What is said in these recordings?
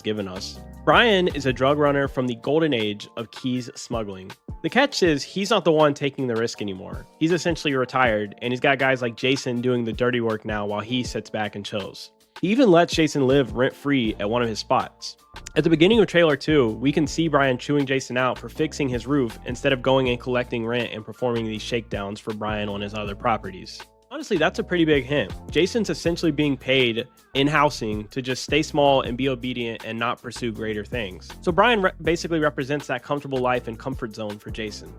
given us. Brian is a drug runner from the golden age of Keys smuggling. The catch is he's not the one taking the risk anymore. He's essentially retired, and he's got guys like Jason doing the dirty work now while he sits back and chills. He even lets Jason live rent-free at one of his spots. At the beginning of trailer 2, we can see Brian chewing Jason out for fixing his roof instead of going and collecting rent and performing these shakedowns for Brian on his other properties. Honestly, that's a pretty big hint. Jason's essentially being paid in housing to just stay small and be obedient and not pursue greater things. So Brian basically represents that comfortable life and comfort zone for Jason.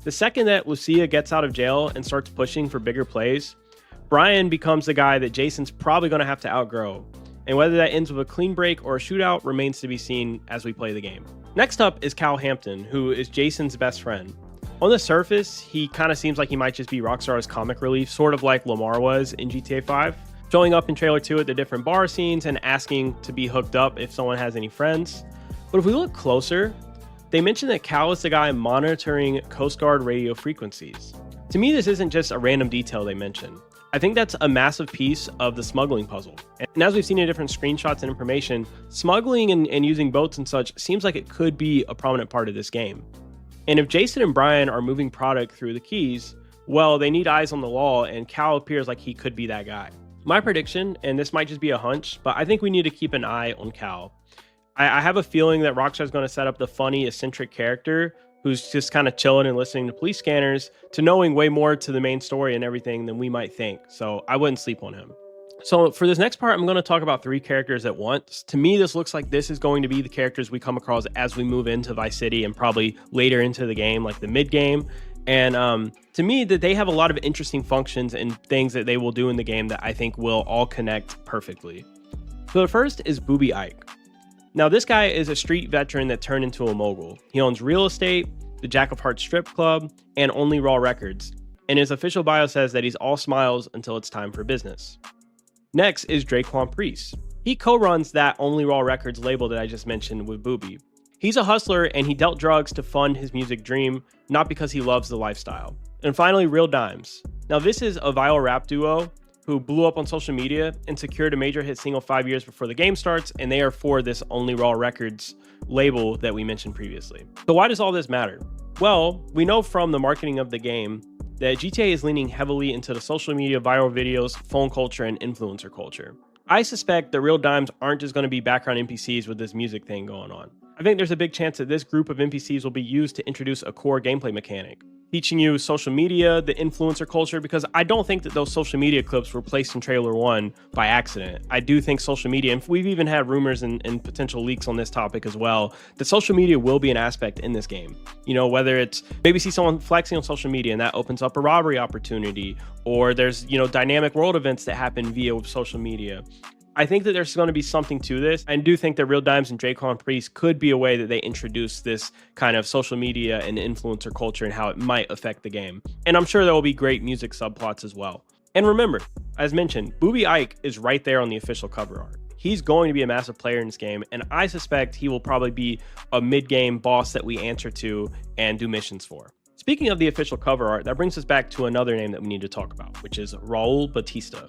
The second that Lucia gets out of jail and starts pushing for bigger plays, Brian becomes the guy that Jason's probably going to have to outgrow. And whether that ends with a clean break or a shootout remains to be seen as we play the game. Next up is Hampton, who is Jason's best friend. On the surface, he kind of seems like he might just be Rockstar's comic relief, sort of like Lamar was in GTA 5, showing up in trailer 2 at the different bar scenes and asking to be hooked up if someone has any friends. But if we look closer, they mention that Cal is the guy monitoring Coast Guard radio frequencies. To me, this isn't just a random detail they mention. I think that's a massive piece of the smuggling puzzle. And as we've seen in different screenshots and information, smuggling and using boats and such seems like it could be a prominent part of this game. And if Jason and Brian are moving product through the Keys, well, they need eyes on the law, and Cal appears like he could be that guy. My prediction, and this might just be a hunch, but I think we need to keep an eye on Cal. I have a feeling that Rockstar is going to set up the funny, eccentric character who's just kind of chilling and listening to police scanners to knowing way more to the main story and everything than we might think. So I wouldn't sleep on him. So for this next part, I'm going to talk about 3 characters at once. To me, this looks like this is going to be the characters we come across as we move into Vice City and probably later into the game, like the mid game. And to me, that they have a lot of interesting functions and things that they will do in the game that I think will all connect perfectly. So the first is Boobie Ike. Now, this guy is a street veteran that turned into a mogul. He owns real estate, the Jack of Hearts strip club, and Only Raw Records. And his official bio says that he's all smiles until it's time for business. Next is Draquan Priest. He co-runs that Only Raw Records label that I just mentioned with Boobie. He's a hustler and he dealt drugs to fund his music dream, not because he loves the lifestyle. And finally, Real Dimes. Now, this is a viral rap duo who blew up on social media and secured a major hit single 5 years before the game starts, and they are for this Only Raw Records label that we mentioned previously. So why does all this matter? Well, we know from the marketing of the game that GTA is leaning heavily into the social media, viral videos, phone culture, and influencer culture. I suspect the Real Dimes aren't just going to be background NPCs with this music thing going on. I think there's a big chance that this group of NPCs will be used to introduce a core gameplay mechanic, teaching you social media, the influencer culture, because I don't think that those social media clips were placed in trailer 1 by accident. I do think social media, and we've even had rumors and potential leaks on this topic as well, that social media will be an aspect in this game. You know, whether it's maybe see someone flexing on social media and that opens up a robbery opportunity, or there's, you know, dynamic world events that happen via social media. I think that there's going to be something to this. I do think that Real Dimes and Draquan Priest could be a way that they introduce this kind of social media and influencer culture and how it might affect the game. And I'm sure there will be great music subplots as well. And remember, as mentioned, Boobie Ike is right there on the official cover art. He's going to be a massive player in this game, and I suspect he will probably be a mid-game boss that we answer to and do missions for. Speaking of the official cover art, that brings us back to another name that we need to talk about, which is Raul Bautista.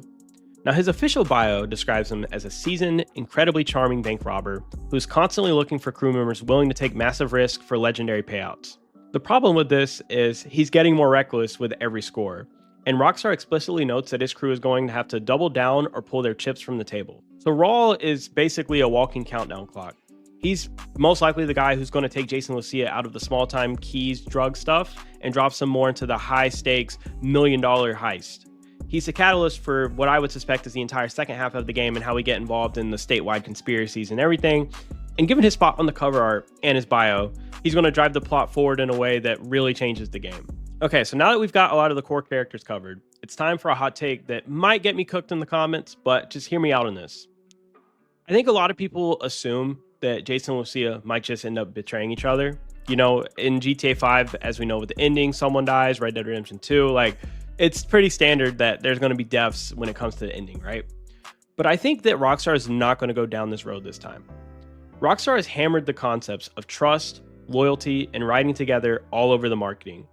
Now, his official bio describes him as a seasoned, incredibly charming bank robber who's constantly looking for crew members willing to take massive risks for legendary payouts. The problem with this is he's getting more reckless with every score, and Rockstar explicitly notes that his crew is going to have to double down or pull their chips from the table. So Raul is basically a walking countdown clock. He's most likely the guy who's going to take Jason and Lucia out of the small-time Keys drug stuff and drop some more into the high-stakes, million-dollar heist. He's the catalyst for what I would suspect is the entire second half of the game and how we get involved in the statewide conspiracies and everything. And given his spot on the cover art and his bio, he's going to drive the plot forward in a way that really changes the game. Okay, so now that we've got a lot of the core characters covered, it's time for a hot take that might get me cooked in the comments, but just hear me out on this. I think a lot of people assume that Jason and Lucia might just end up betraying each other. You know, in GTA 5, as we know with the ending, someone dies, Red Dead Redemption 2, like, it's pretty standard that there's going to be deaths when it comes to the ending, right? But I think that Rockstar is not going to go down this road this time. Rockstar has hammered the concepts of trust, loyalty, and riding together all over the marketing.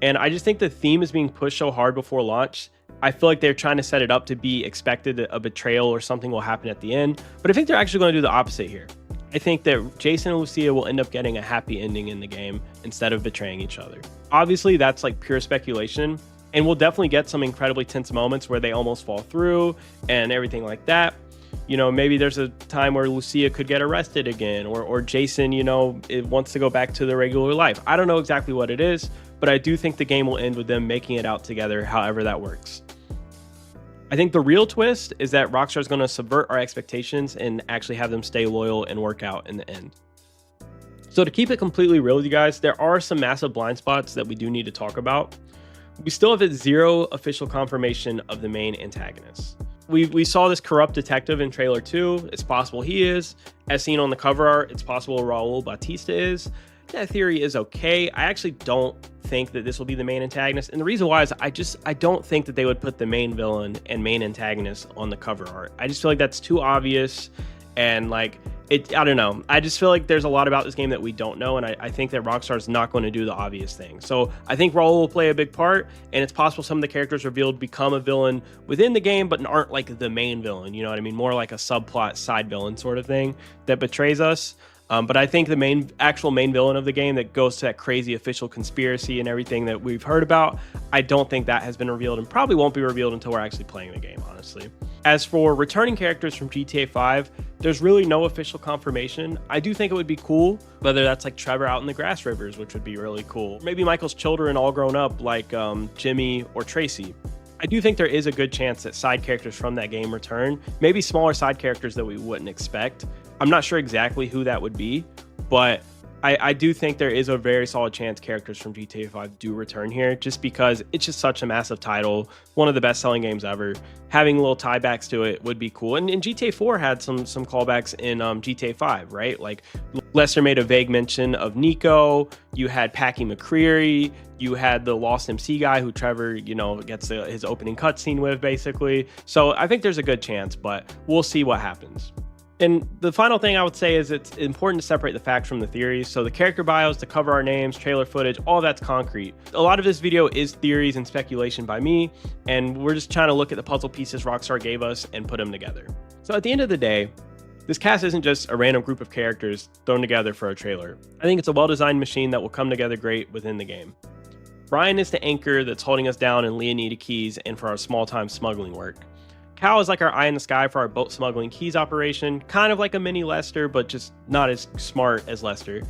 And I just think the theme is being pushed so hard before launch. I feel like they're trying to set it up to be expected that a betrayal or something will happen at the end. But I think they're actually going to do the opposite here. I think that Jason and Lucia will end up getting a happy ending in the game instead of betraying each other. Obviously, that's like pure speculation, and we'll definitely get some incredibly tense moments where they almost fall through and everything like that. You know, maybe there's a time where Lucia could get arrested again, or Jason, you know, it wants to go back to their regular life. I don't know exactly what it is, but I do think the game will end with them making it out together, however that works. I think the real twist is that Rockstar is going to subvert our expectations and actually have them stay loyal and work out in the end. So to keep it completely real with you guys, there are some massive blind spots that we do need to talk about. We still have zero official confirmation of the main antagonist. We saw this corrupt detective in trailer 2. It's possible he is. As seen on the cover art, it's possible Raul Bautista is. That theory is okay. I actually don't think that this will be the main antagonist. And the reason why is I don't think that they would put the main villain and main antagonist on the cover art. I just feel like that's too obvious. And like, I don't know. I just feel like there's a lot about this game that we don't know. And I think that Rockstar is not going to do the obvious thing. So I think Raul will play a big part. And it's possible some of the characters revealed become a villain within the game, but aren't like the main villain. You know what I mean? More like a subplot side villain sort of thing that betrays us. But I think the actual main villain of the game that goes to that crazy official conspiracy and everything that we've heard about, I don't think that has been revealed and probably won't be revealed until we're actually playing the game, honestly. As for returning characters from GTA 5, there's really no official confirmation. I do think it would be cool, whether that's like Trevor out in the Grass Rivers, which would be really cool. Maybe Michael's children all grown up like Jimmy or Tracy. I do think there is a good chance that side characters from that game return, maybe smaller side characters that we wouldn't expect. I'm not sure exactly who that would be, but I do think there is a very solid chance characters from GTA 5 do return here, just because it's just such a massive title, one of the best-selling games ever. Having little tiebacks to it would be cool. And GTA 4 had some callbacks in GTA 5, right? Like Lester made a vague mention of Nico. You had Packy McCreary. You had the Lost MC guy who Trevor, you know, gets his opening cutscene with, basically. So I think there's a good chance, but we'll see what happens. And the final thing I would say is it's important to separate the facts from the theories. So the character bios, the cover art names, trailer footage, all that's concrete. A lot of this video is theories and speculation by me, and we're just trying to look at the puzzle pieces Rockstar gave us and put them together. So at the end of the day, this cast isn't just a random group of characters thrown together for a trailer. I think it's a well-designed machine that will come together great within the game. Brian is the anchor that's holding us down in Leonida Keys and for our small-time smuggling work. Cal is like our eye in the sky for our boat smuggling keys operation, kind of like a mini Lester, but just not as smart as Lester.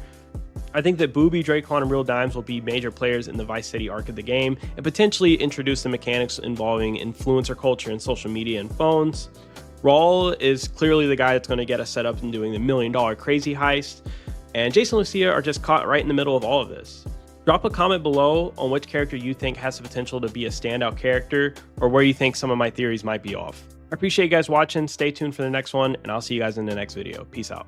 I think that Boobie, Drakeon, and Real Dimes will be major players in the Vice City arc of the game and potentially introduce the mechanics involving influencer culture and social media and phones. Raul is clearly the guy that's going to get us set up in doing the $1 million crazy heist, and Jason and Lucia are just caught right in the middle of all of this. Drop a comment below on which character you think has the potential to be a standout character, or where you think some of my theories might be off. I appreciate you guys watching. Stay tuned for the next one, and I'll see you guys in the next video. Peace out.